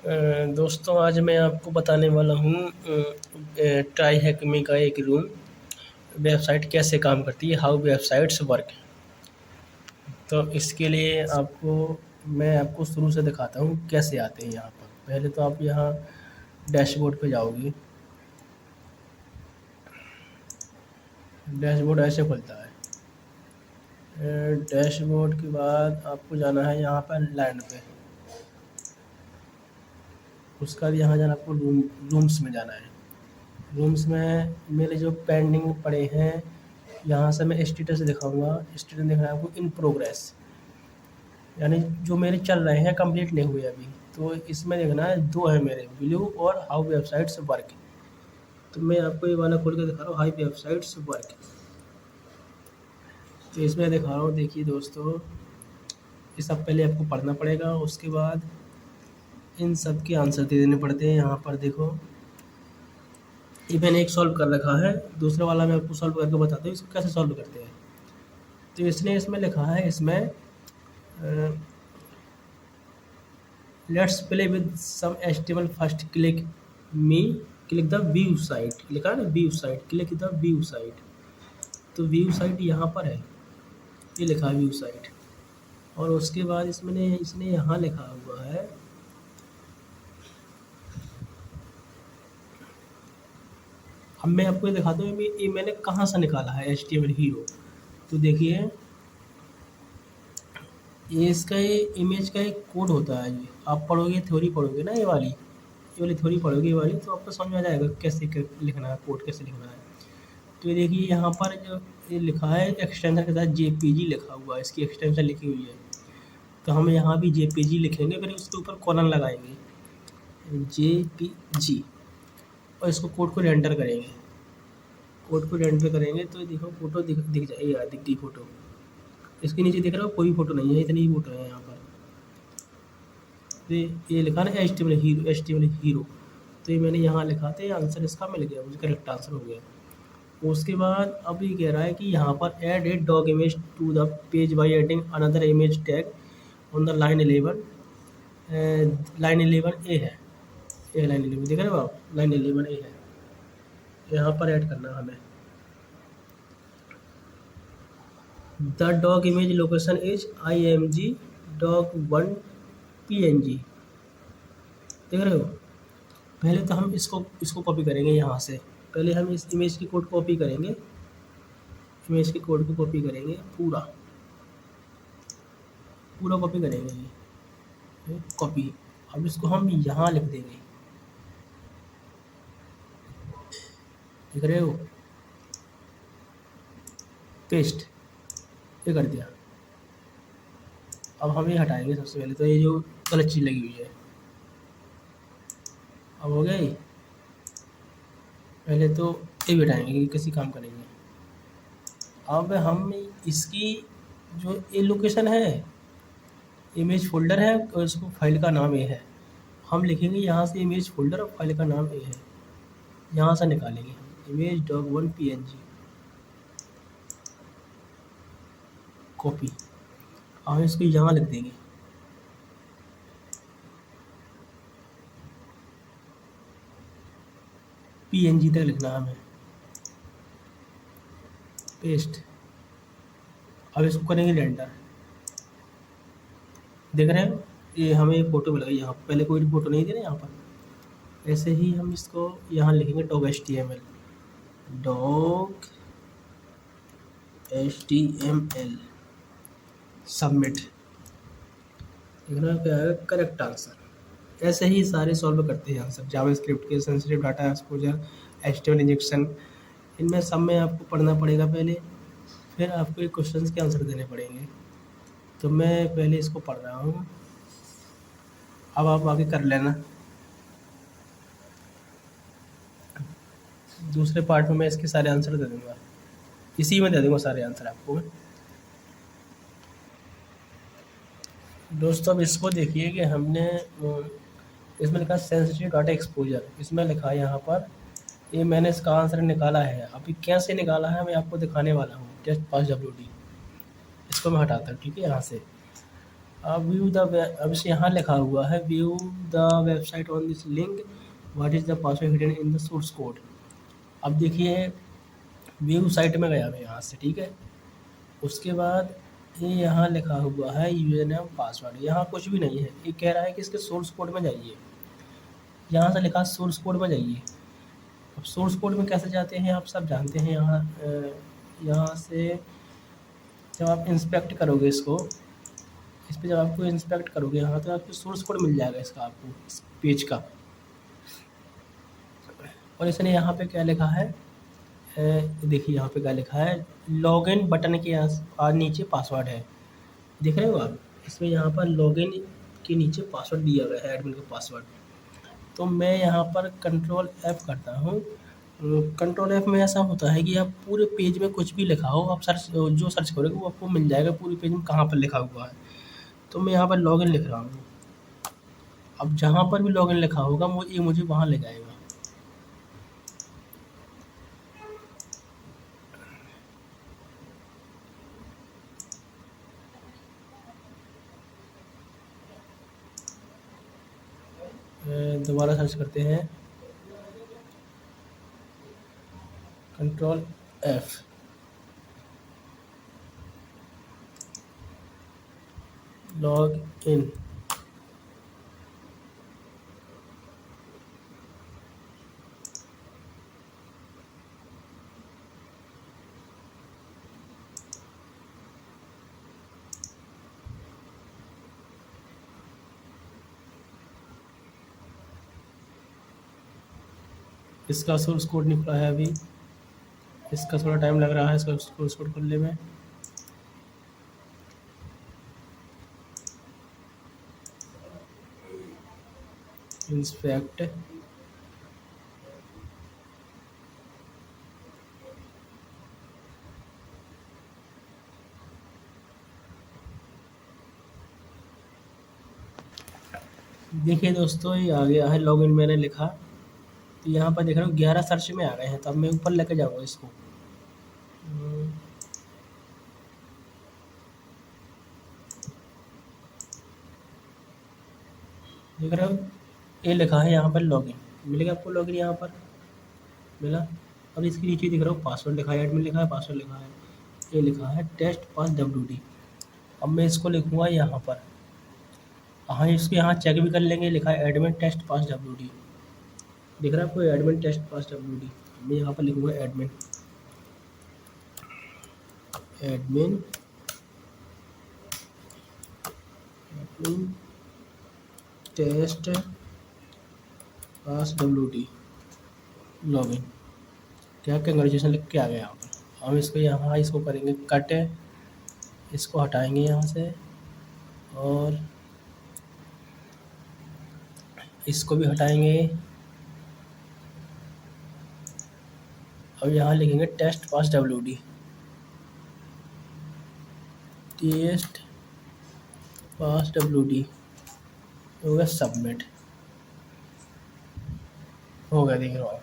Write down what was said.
दोस्तों आज मैं आपको बताने वाला हूँ ट्राई हैक मी का एक रूम वेबसाइट कैसे काम करती है, हाउ वेबसाइट्स वर्क। तो इसके लिए मैं आपको शुरू से दिखाता हूँ कैसे आते हैं यहाँ पर। पहले तो आप यहाँ डैशबोर्ड पे जाओगे। डैशबोर्ड ऐसे खुलता है। डैशबोर्ड के बाद आपको जाना है यहाँ पर लैंड पे। उसका भी यहाँ जाना आपको रूम्स में जाना है। रूम्स में मेरे जो पेंडिंग पड़े हैं यहाँ से मैं स्टेटस दिखाऊंगा। स्टेटस दिख रहा है आपको इन प्रोग्रेस, यानी जो मेरे चल रहे हैं, कंप्लीट नहीं हुए अभी। तो इसमें देखना है, दो है मेरे, ब्लू और हाउ वेबसाइट्स वर्क। तो मैं आपको ये वाला खोल के दिखा रहा हूँ, हाई वेबसाइट्स वर्क। तो इसमें दिखा रहा हूँ, देखिए दोस्तों, ये सब पहले आपको पढ़ना पड़ेगा, उसके बाद इन सब के आंसर दे देने पड़ते हैं। यहाँ पर देखो, ये मैंने एक सॉल्व कर रखा है, दूसरा वाला मैं आपको सॉल्व करके बताता हूँ इसको कैसे सॉल्व करते हैं। तो इसने इसमें लिखा है, इसमें let's play with some HTML first click the view site, लिखा है ना view site, click the view site. तो व्यू साइट यहाँ पर है, ये लिखा है व्यू साइट। और उसके बाद इसने यहाँ लिखा हुआ है, अब मैं आपको ये दिखाता हूँ ये मैंने कहाँ से निकाला है एचटीएमएल हीरो। तो देखिए, ये इसका ये इमेज का एक कोड होता है। ये आप पढ़ोगे, थ्योरी पढ़ोगे ना, ये वाली थ्योरी पढ़ोगे, ये वाली, तो आपको समझ में आ जाएगा कैसे लिखना है, कोड कैसे लिखना है। तो ये देखिए, यहाँ पर जो ये लिखा है एक्सटेंशन के साथ जेपीजी लिखा हुआ है, इसकी एक्सटेंशन लिखी हुई है। तो हम यहाँ भी जेपीजी लिखेंगे, फिर उसके ऊपर कॉलन लगाएंगे जेपीजी, और इसको कोड को रेंडर करेंगे। कोड को रेंडर करेंगे तो देखो फोटो दिख जाएगी, दिख गई फोटो। इसके नीचे देख रहे हो कोई फोटो नहीं है, इतनी ही फोटो है यहाँ पर। तो ये लिखा ना एचटीएमएल हीरो। तो ये मैंने यहाँ लिखा था, ये आंसर इसका मिल गया, मुझे करेक्ट आंसर हो गया। उसके बाद अब ये कह रहा है कि यहाँ पर add a dog image to the page by adding another image tag on the line 11। Line 11 A है, ये लाइन 11 देख रहे हो आप, लाइन 11 ए है, यहाँ पर ऐड करना है हमें। The dog image location is img dog1 png, देख रहे हो। पहले तो हम इसको कॉपी करेंगे यहाँ से। पहले हम इस इमेज की कोड कॉपी करेंगे, इमेज की कोड को कॉपी करेंगे, पूरा कॉपी करेंगे, ये कॉपी। अब इसको हम यहाँ लिख देंगे, देख रहे हो, पेस्ट, ये कर दिया। अब हम ये हटाएंगे सबसे पहले, तो ये जो गलत चीज़ लगी हुई है, अब हो गया। पहले तो ये भी हटाएंगे कि किसी काम का नहीं है। अब हम इसकी जो ये लोकेशन है, इमेज फोल्डर है, और इसको फाइल का नाम ये है। हम लिखेंगे यहाँ से इमेज फोल्डर और फाइल का नाम ये है, यहाँ से निकालेंगे हम image dog1 png, कॉपी। हम इसको यहाँ लिख देंगे, png तक लिखना है हमें, पेस्ट। अब इसको करेंगे रेंडर, देख रहे हैं ये हमें फ़ोटो मिल गई। यहाँ पहले कोई फ़ोटो नहीं थी ना यहाँ पर। ऐसे ही हम इसको यहाँ लिखेंगे dog HTML, dog HTML, submit. देखना क्या है करेक्ट आंसर। ऐसे ही सारे सॉल्व करते हैं आंसर, जावास्क्रिप्ट के, sensitive data exposure, HTML injection, इनमें सब में आपको पढ़ना पड़ेगा पहले, फिर आपको ये क्वेश्चंस के आंसर देने पड़ेंगे। तो मैं पहले इसको पढ़ रहा हूँ, अब आप आगे कर लेना। दूसरे पार्ट में मैं इसके सारे आंसर दे दूँगा, इसी में दे दूँगा सारे आंसर आपको। दोस्तों अब इसको देखिए कि हमने इसमें लिखा सेंसिटिव डाटा एक्सपोजर, इसमें लिखा है यहाँ पर, ये मैंने इसका आंसर निकाला है। अभी कैसे निकाला है मैं आपको दिखाने वाला हूँ, जस्ट पास WD। इसको मैं हटाता हूँ, ठीक है, यहाँ से। अब व्यू द अब इसे यहाँ लिखा हुआ है view the website on this link, what is the password hidden in the source code. अब देखिए व्यू साइट में गया मैं यहाँ से, ठीक है। उसके बाद ये यहाँ लिखा हुआ है यूजर नेम पासवर्ड, यहाँ कुछ भी नहीं है। ये कह रहा है कि इसके सोर्स कोड में जाइए, यहाँ से लिखा सोर्स कोड में जाइए। अब सोर्स कोड में कैसे जाते हैं आप सब जानते हैं। यहाँ से जब आप इंस्पेक्ट करोगे इसको, इस पर जब आपको इंस्पेक्ट करोगे यहाँ तो आपको सोर्स कोड मिल जाएगा इसका, आपको इस पेज का। और इसने यहाँ पे क्या लिखा है, देखिए यहाँ पे क्या लिखा है, लॉगिन बटन के आज नीचे पासवर्ड है, देख रहे हो आप। इसमें यहाँ पर लॉगिन के नीचे पासवर्ड दिया गया है, एडमिन का पासवर्ड। तो मैं यहाँ पर कंट्रोल F करता हूँ। कंट्रोल F में ऐसा होता है कि आप पूरे पेज में कुछ भी लिखा हो, आप जो सर्च करोगे वो आपको मिल जाएगा पूरे पेज में कहाँ पर लिखा हुआ है। तो मैं यहाँ पर लॉगिन लिख रहा हूँ। अब जहाँ पर भी लॉगिन लिखा होगा वो ये मुझे वहाँ ले जाएगा। दोबारा सर्च करते हैं, कंट्रोल F, लॉग इन। इसका सोर्स कोड निकला है अभी, इसका थोड़ा टाइम लग रहा है इसका सोर्स कोड खोलने में। इंस्पेक्ट, देखिए दोस्तों ये आ गया है लॉगिन, मैंने लिखा। तो यहाँ पर देख रहा हूँ 11 सर्च में आ गए हैं। तो अब मैं ऊपर लेके जाऊँगा इसको। देख रहे हो ये लिखा है यहाँ पर लॉगिन, मिलेगा आपको लॉगिन यहाँ पर मिला। अब इसके नीचे दिख रहा हूँ पासवर्ड लिखा है, एडमिन लिखा है, पासवर्ड लिखा है, ये लिखा है टेस्ट पास WD। अब मैं इसको लिखूँगा यहाँ पर, हाँ इसको यहाँ चेक भी कर लेंगे, लिखा है एडमिन टेस्ट पास WD, दिख रहा है आपको एडमिन टेस्ट पास WD। मैं यहाँ पर लिखूँगा admin admin test pass WD login. क्या कंग्रेचुलेसन लिख के आ गया यहाँ पर। हम इसको यहाँ इसको करेंगे कट, इसको हटाएंगे यहाँ से और इसको भी हटाएंगे। अब यहाँ लिखेंगे test pass WD, test pass WD हो गया, सबमिट हो गया, देख रहे हो आप।